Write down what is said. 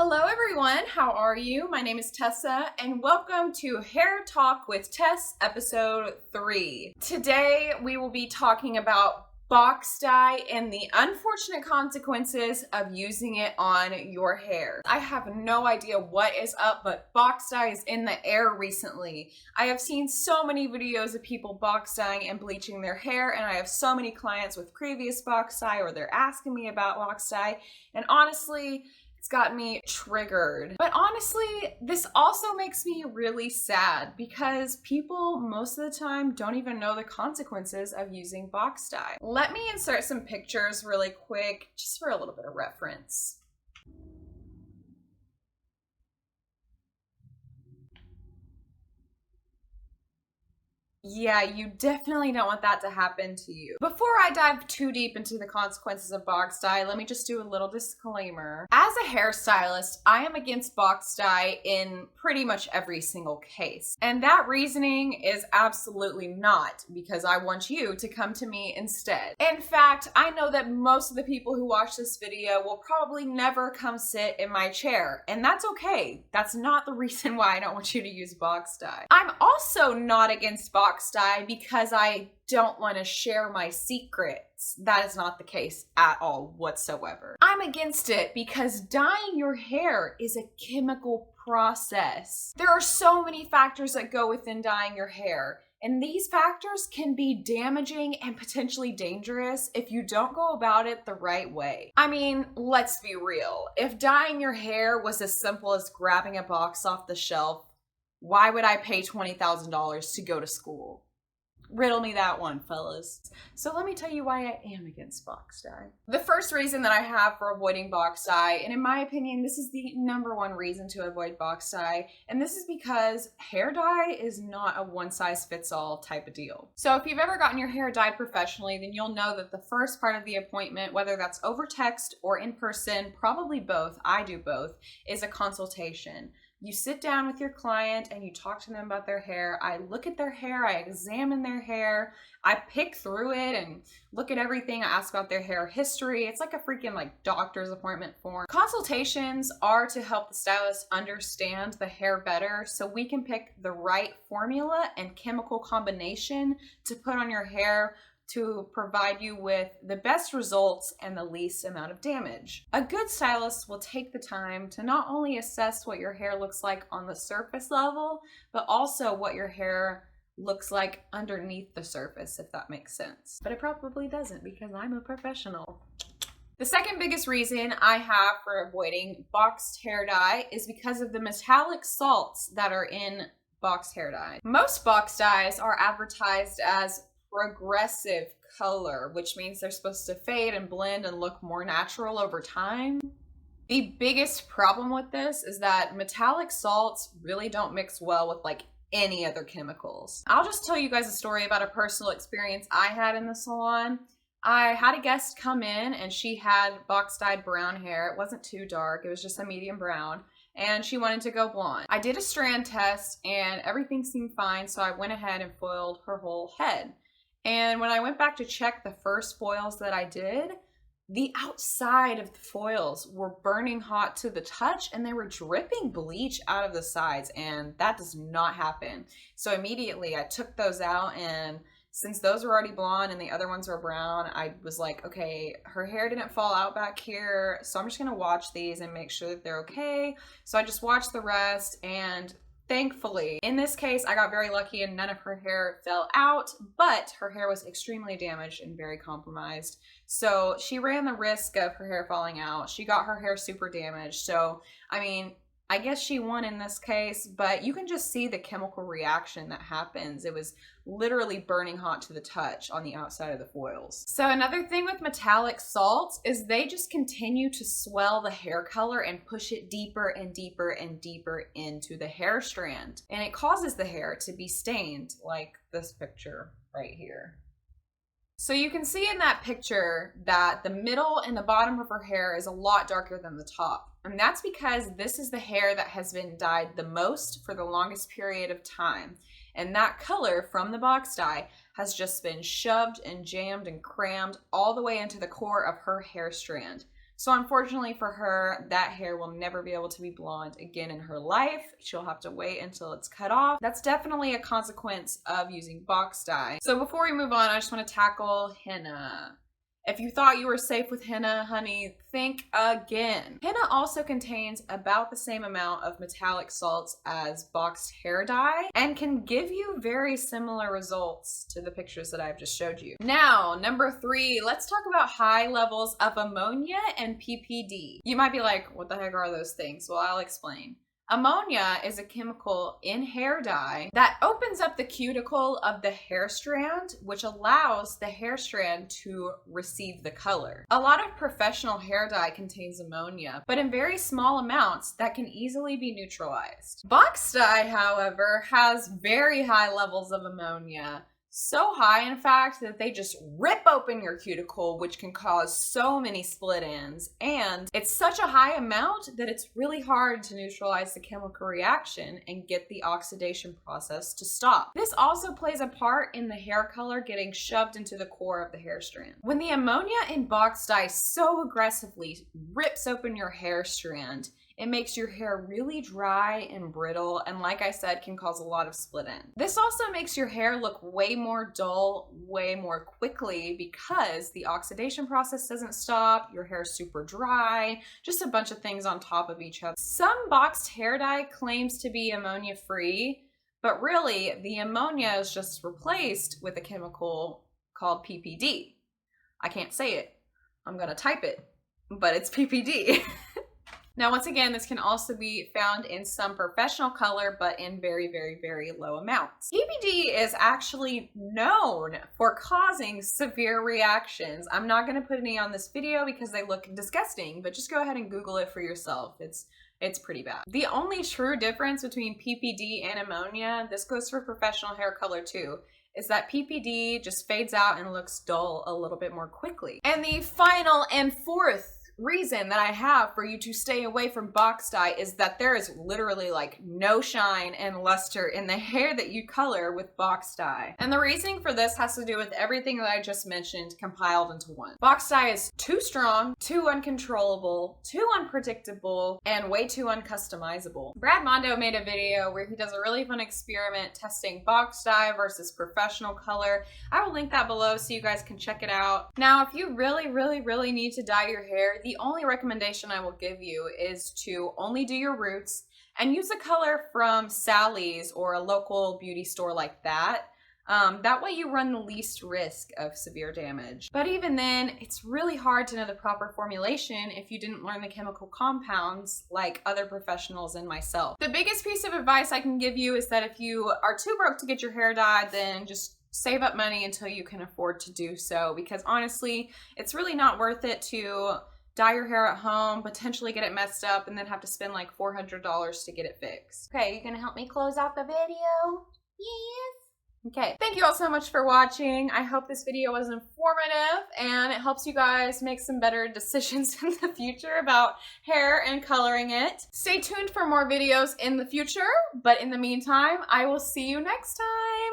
Hello everyone, how are you? My name is Tessa and welcome to Hair Talk with Tess episode 3. Today we will be talking about box dye and the unfortunate consequences of using it on your hair. I have no idea what is up, but box dye is in the air recently. I have seen so many videos of people box dyeing and bleaching their hair, and I have so many clients with previous box dye or they're asking me about box dye, and honestly, it's got me triggered. But honestly, this also makes me really sad because people most of the time don't even know the consequences of using box dye. Let me insert some pictures really quick, just for a little bit of reference. Yeah, you definitely don't want that to happen to you. Before I dive too deep into the consequences of box dye, let me just do a little disclaimer. As a hairstylist, I am against box dye in pretty much every single case. And that reasoning is absolutely not because I want you to come to me instead. In fact, I know that most of the people who watch this video will probably never come sit in my chair, and that's okay. That's not the reason why I don't want you to use box dye. I'm also not against box dye because I don't want to share my secrets. That is not the case at all whatsoever. I'm against it because dyeing your hair is a chemical process. There are so many factors that go within dyeing your hair, and these factors can be damaging and potentially dangerous if you don't go about it the right way. I mean, let's be real. If dyeing your hair was as simple as grabbing a box off the shelf, why would I pay $20,000 to go to school? Riddle me that one, fellas. So let me tell you why I am against box dye. The first reason that I have for avoiding box dye, and in my opinion, this is the number one reason to avoid box dye, and this is because hair dye is not a one-size-fits-all type of deal. So if you've ever gotten your hair dyed professionally, then you'll know that the first part of the appointment, whether that's over text or in person, probably both, I do both, is a consultation. You sit down with your client and you talk to them about their hair. I look at their hair, I examine their hair, I pick through it and look at everything. I ask about their hair history. It's like a freaking doctor's appointment form. Consultations are to help the stylist understand the hair better so we can pick the right formula and chemical combination to put on your hair to provide you with the best results and the least amount of damage. A good stylist will take the time to not only assess what your hair looks like on the surface level, but also what your hair looks like underneath the surface, if that makes sense. But it probably doesn't because I'm a professional. The second biggest reason I have for avoiding boxed hair dye is because of the metallic salts that are in boxed hair dye. Most box dyes are advertised as progressive color, which means they're supposed to fade and blend and look more natural over time. The biggest problem with this is that metallic salts really don't mix well with any other chemicals. I'll just tell you guys a story about a personal experience I had in the salon. I had a guest come in and she had box dyed brown hair. It wasn't too dark, it was just a medium brown, and she wanted to go blonde. I did a strand test and everything seemed fine, so I went ahead and foiled her whole head. And when I went back to check the first foils that I did, the outside of the foils were burning hot to the touch and they were dripping bleach out of the sides, and that does not happen. So immediately I took those out, and since those were already blonde and the other ones were brown, I was like, okay, her hair didn't fall out back here, so I'm just gonna watch these and make sure that they're okay. So I just watched the rest, and thankfully, in this case, I got very lucky and none of her hair fell out, but her hair was extremely damaged and very compromised. So she ran the risk of her hair falling out. She got her hair super damaged. So, I mean, I guess she won in this case, but you can just see the chemical reaction that happens. It was literally burning hot to the touch on the outside of the foils. So another thing with metallic salts is they just continue to swell the hair color and push it deeper and deeper and deeper into the hair strand. And it causes the hair to be stained, like this picture right here. So you can see in that picture that the middle and the bottom of her hair is a lot darker than the top. And that's because this is the hair that has been dyed the most for the longest period of time. And that color from the box dye has just been shoved and jammed and crammed all the way into the core of her hair strand. So unfortunately for her, that hair will never be able to be blonde again in her life. She'll have to wait until it's cut off. That's definitely a consequence of using box dye. So before we move on, I just want to tackle henna. If you thought you were safe with henna, honey, think again. Henna also contains about the same amount of metallic salts as boxed hair dye and can give you very similar results to the pictures that I've just showed you. Now, number 3, let's talk about high levels of ammonia and PPD. You might be like, what the heck are those things? Well, I'll explain. Ammonia is a chemical in hair dye that opens up the cuticle of the hair strand, which allows the hair strand to receive the color. A lot of professional hair dye contains ammonia, but in very small amounts that can easily be neutralized. Box dye, however, has very high levels of ammonia. So high, in fact, that they just rip open your cuticle, which can cause so many split ends. And it's such a high amount that it's really hard to neutralize the chemical reaction and get the oxidation process to stop. This also plays a part in the hair color getting shoved into the core of the hair strand. When the ammonia in box dye so aggressively rips open your hair strand, it makes your hair really dry and brittle, and like I said, can cause a lot of split ends. This also makes your hair look way more dull, way more quickly because the oxidation process doesn't stop, your hair's super dry, just a bunch of things on top of each other. Some boxed hair dye claims to be ammonia free, but really the ammonia is just replaced with a chemical called PPD. I can't say it. I'm gonna type it, but it's PPD. Now, once again, this can also be found in some professional color, but in very, very, very low amounts. PPD is actually known for causing severe reactions. I'm not going to put any on this video because they look disgusting, but just go ahead and Google it for yourself. It's pretty bad. The only true difference between PPD and ammonia, this goes for professional hair color too, is that PPD just fades out and looks dull a little bit more quickly. And the final and fourth reason that I have for you to stay away from box dye is that there is literally like no shine and luster in the hair that you color with box dye. And the reasoning for this has to do with everything that I just mentioned compiled into one. Box dye is too strong, too uncontrollable, too unpredictable, and way too uncustomizable. Brad Mondo made a video where he does a really fun experiment testing box dye versus professional color. I will link that below so you guys can check it out. Now, if you really, really, really need to dye your hair, the only recommendation I will give you is to only do your roots and use a color from Sally's or a local beauty store like that. That way you run the least risk of severe damage. But even then, it's really hard to know the proper formulation if you didn't learn the chemical compounds like other professionals and myself. The biggest piece of advice I can give you is that if you are too broke to get your hair dyed, then just save up money until you can afford to do so, because honestly, it's really not worth it to dye your hair at home, potentially get it messed up, and then have to spend like $400 to get it fixed. Okay, you gonna help me close out the video? Yes. Okay, thank you all so much for watching. I hope this video was informative and it helps you guys make some better decisions in the future about hair and coloring it. Stay tuned for more videos in the future, but in the meantime, I will see you next time.